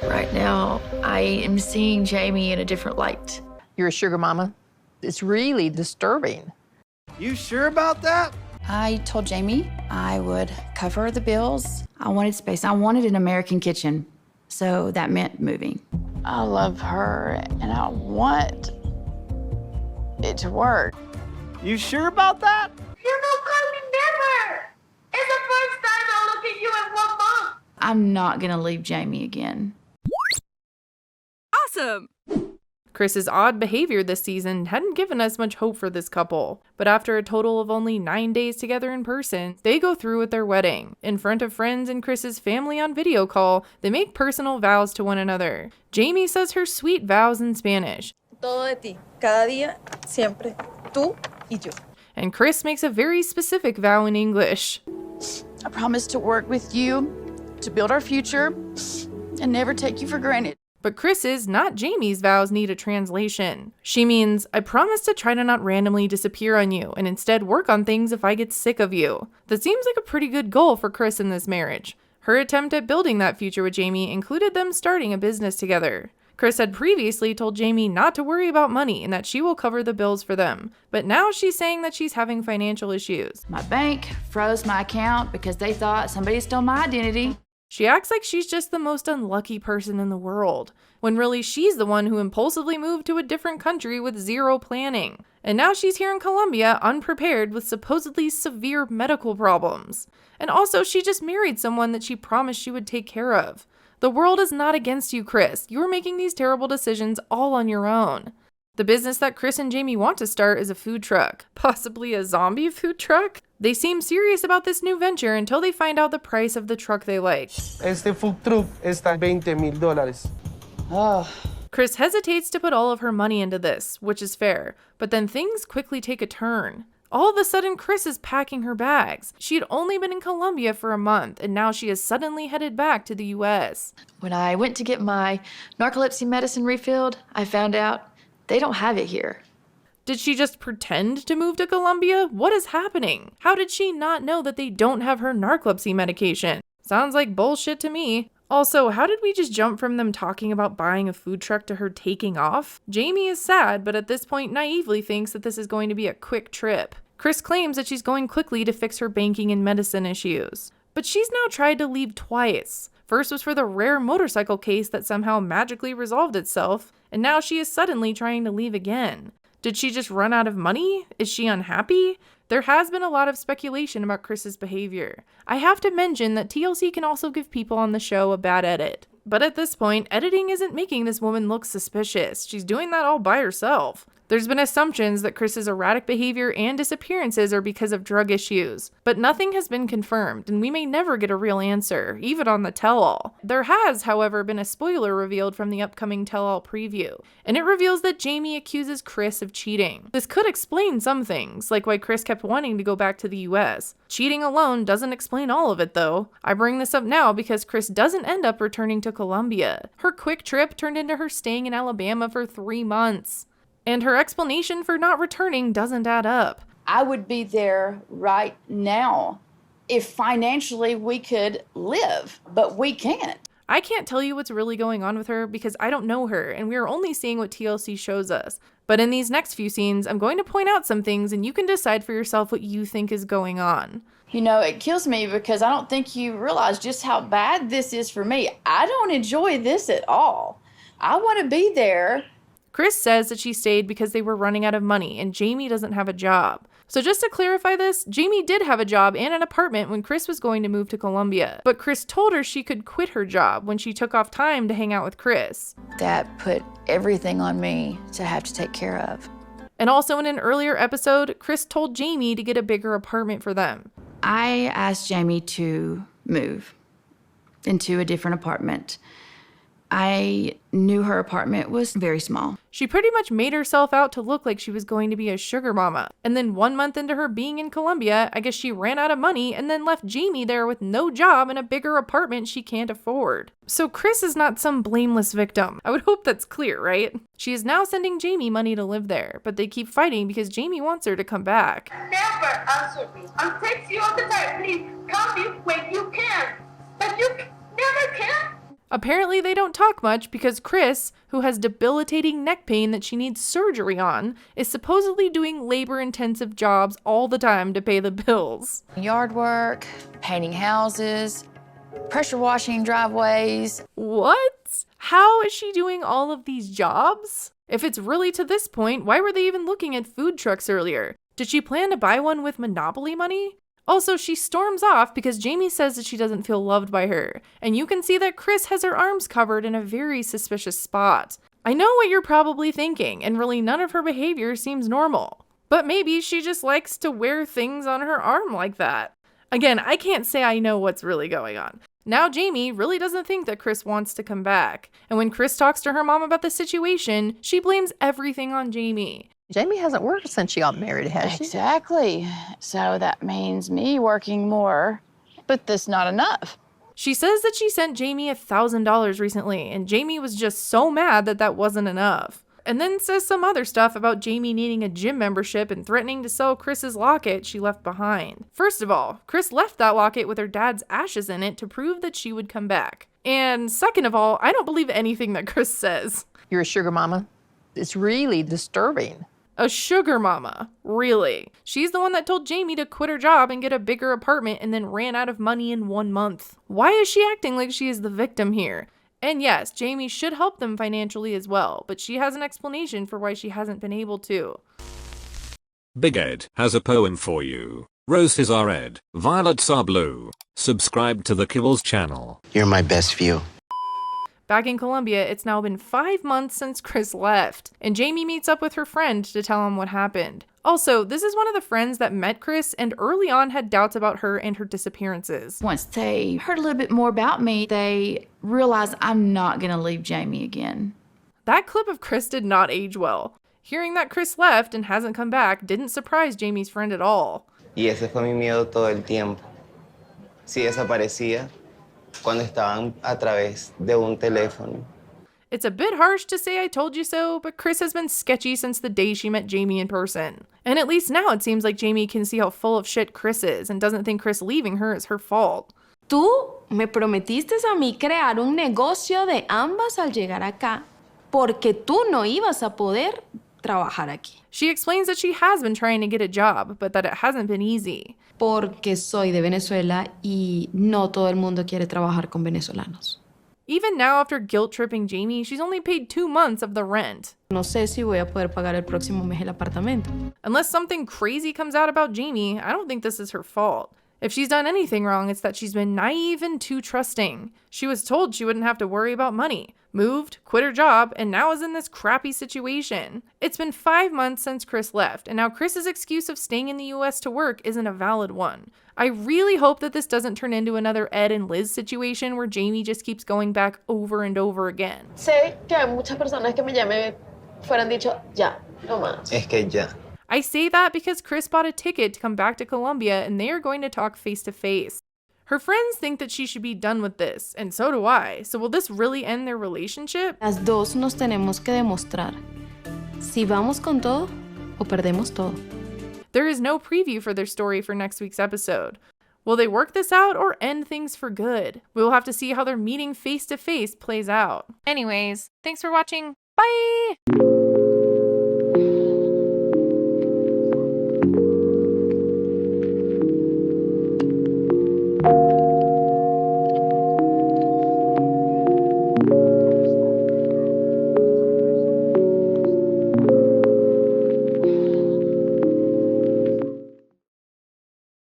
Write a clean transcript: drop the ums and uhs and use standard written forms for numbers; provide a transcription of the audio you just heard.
Right now, I am seeing Jeymi in a different light. You're a sugar mama. It's really disturbing. You sure about that? I told Jeymi I would cover the bills. I wanted space. I wanted an American kitchen, so that meant moving. I love her, and I want it to work. You sure about that? You don't call me never. It's the first time I look at you in 1 month. I'm not gonna leave Jeymi again. Awesome! Kris's odd behavior this season hadn't given us much hope for this couple, but after a total of only 9 days together in person, they go through with their wedding. In front of friends and Kris's family on video call, they make personal vows to one another. Jeymi says her sweet vows in Spanish. Todo de ti, cada día, siempre, tú y yo. And Kris makes a very specific vow in English. I promise to work with you, to build our future, and never take you for granted. But Kris's, not Jeymi's, vows need a translation. She means, I promise to try to not randomly disappear on you and instead work on things if I get sick of you. That seems like a pretty good goal for Kris in this marriage. Her attempt at building that future with Jeymi included them starting a business together. Kris had previously told Jeymi not to worry about money and that she will cover the bills for them. But now she's saying that she's having financial issues. My bank froze my account because they thought somebody stole my identity. She acts like she's just the most unlucky person in the world, when really she's the one who impulsively moved to a different country with zero planning. And now she's here in Colombia unprepared with supposedly severe medical problems. And also she just married someone that she promised she would take care of. The world is not against you, Kris. You're making these terrible decisions all on your own. The business that Kris and Jeymi want to start is a food truck. Possibly a zombie food truck? They seem serious about this new venture until they find out the price of the truck they like. Este food truck está $20,000. Oh. Kris hesitates to put all of her money into this, which is fair, but then things quickly take a turn. All of a sudden, Kris is packing her bags. She had only been in Colombia for a month, and now she is suddenly headed back to the US. When I went to get my narcolepsy medicine refilled, I found out they don't have it here. Did she just pretend to move to Colombia? What is happening? How did she not know that they don't have her narcolepsy medication? Sounds like bullshit to me. Also, how did we just jump from them talking about buying a food truck to her taking off? Jeymi is sad, but at this point naively thinks that this is going to be a quick trip. Kris claims that she's going quickly to fix her banking and medicine issues. But she's now tried to leave twice. First was for the rare motorcycle case that somehow magically resolved itself, and now she is suddenly trying to leave again. Did she just run out of money? Is she unhappy? There has been a lot of speculation about Kris's behavior. I have to mention that TLC can also give people on the show a bad edit. But at this point, editing isn't making this woman look suspicious. She's doing that all by herself. There's been assumptions that Kris's erratic behavior and disappearances are because of drug issues, but nothing has been confirmed, and we may never get a real answer, even on the tell-all. There has, however, been a spoiler revealed from the upcoming tell-all preview, and it reveals that Jeymi accuses Kris of cheating. This could explain some things, like why Kris kept wanting to go back to the US. Cheating alone doesn't explain all of it, though. I bring this up now because Kris doesn't end up returning to Colombia. Her quick trip turned into her staying in Alabama for 3 months. And her explanation for not returning doesn't add up. I would be there right now if financially we could live, but we can't. I can't tell you what's really going on with her because I don't know her and we are only seeing what TLC shows us. But in these next few scenes, I'm going to point out some things and you can decide for yourself what you think is going on. You know, it kills me because I don't think you realize just how bad this is for me. I don't enjoy this at all. I want to be there. Kris says that she stayed because they were running out of money and Jeymi doesn't have a job. So just to clarify this, Jeymi did have a job and an apartment when Kris was going to move to Colombia. But Kris told her she could quit her job when she took off time to hang out with Kris. That put everything on me to have to take care of. And also in an earlier episode, Kris told Jeymi to get a bigger apartment for them. I asked Jeymi to move into a different apartment. I knew her apartment was very small. She pretty much made herself out to look like she was going to be a sugar mama. And then 1 month into her being in Colombia, I guess she ran out of money and then left Jeymi there with no job and a bigger apartment she can't afford. So Kris is not some blameless victim. I would hope that's clear, right? She is now sending Jeymi money to live there, but they keep fighting because Jeymi wants her to come back. Never answer me. I'm texting you all the time. Please call me when you can. But you never can. Apparently they don't talk much because Kris, who has debilitating neck pain that she needs surgery on, is supposedly doing labor-intensive jobs all the time to pay the bills. Yard work, painting houses, pressure washing driveways. What? How is she doing all of these jobs? If it's really to this point, why were they even looking at food trucks earlier? Did she plan to buy one with Monopoly money? Also, she storms off because Jeymi says that she doesn't feel loved by her, and you can see that Kris has her arms covered in a very suspicious spot. I know what you're probably thinking, and really none of her behavior seems normal. But maybe she just likes to wear things on her arm like that. Again, I can't say I know what's really going on. Now Jeymi really doesn't think that Kris wants to come back, and when Kris talks to her mom about the situation, she blames everything on Jeymi. Jeymi hasn't worked since she got married, has she? Exactly. So that means me working more, but that's not enough. She says that she sent Jeymi $1,000 recently, and Jeymi was just so mad that that wasn't enough. And then says some other stuff about Jeymi needing a gym membership and threatening to sell Kris's locket she left behind. First of all, Kris left that locket with her dad's ashes in it to prove that she would come back. And second of all, I don't believe anything that Kris says. You're a sugar mama? It's really disturbing. A sugar mama, really? She's the one that told Jeymi to quit her job and get a bigger apartment and then ran out of money in 1 month. Why is she acting like she is the victim here? And yes, Jeymi should help them financially as well, but she has an explanation for why she hasn't been able to. Big Ed has a poem for you. Roses are red, violets are blue. Subscribe to the Kiblz channel. You're my best view. Back in Colombia, it's now been 5 months since Kris left, and Jeymi meets up with her friend to tell him what happened. Also, this is one of the friends that met Kris and early on had doubts about her and her disappearances. Once they heard a little bit more about me, they realized I'm not gonna leave Jeymi again. That clip of Kris did not age well. Hearing that Kris left and hasn't come back didn't surprise Jeymi's friend at all. Y ese fue mi miedo todo el tiempo. Si desaparecía, cuando estaban a través de un teléfono. It's a bit harsh to say I told you so, but Kris has been sketchy since the day she met Jeymi in person. And at least now it seems like Jeymi can see how full of shit Kris is and doesn't think Kris leaving her is her fault. Tú me prometiste a mí crear un negocio de ambas al llegar acá, porque tú no ibas a poder trabajar aquí. She explains that she has been trying to get a job, but that it hasn't been easy. Porque soy de Venezuela y no todo el mundo quiere trabajar con venezolanos. Even now, after guilt-tripping Jeymi, she's only paid 2 months of the rent. No sé si voy a poder pagar el próximo mes el apartamento. Unless something crazy comes out about Jeymi, I don't think this is her fault. If she's done anything wrong, it's that she's been naive and too trusting. She was told she wouldn't have to worry about money, moved, quit her job, and now is in this crappy situation. It's been 5 months since Kris left, and now Kris's excuse of staying in the US to work isn't a valid one. I really hope that this doesn't turn into another Ed and Liz situation where Jeymi just keeps going back over and over again. Sé que hay muchas personas que me llamen fueran dicho ya, no más. Es que ya. I say that because Kris bought a ticket to come back to Colombia and they are going to talk face to face. Her friends think that she should be done with this, and so do I. So will this really end their relationship? Las dos nos tenemos que demostrar si vamos con todo o perdemos todo. There is no preview for their story for next week's episode. Will they work this out or end things for good? We will have to see how their meeting face to face plays out. Anyways, thanks for watching. Bye!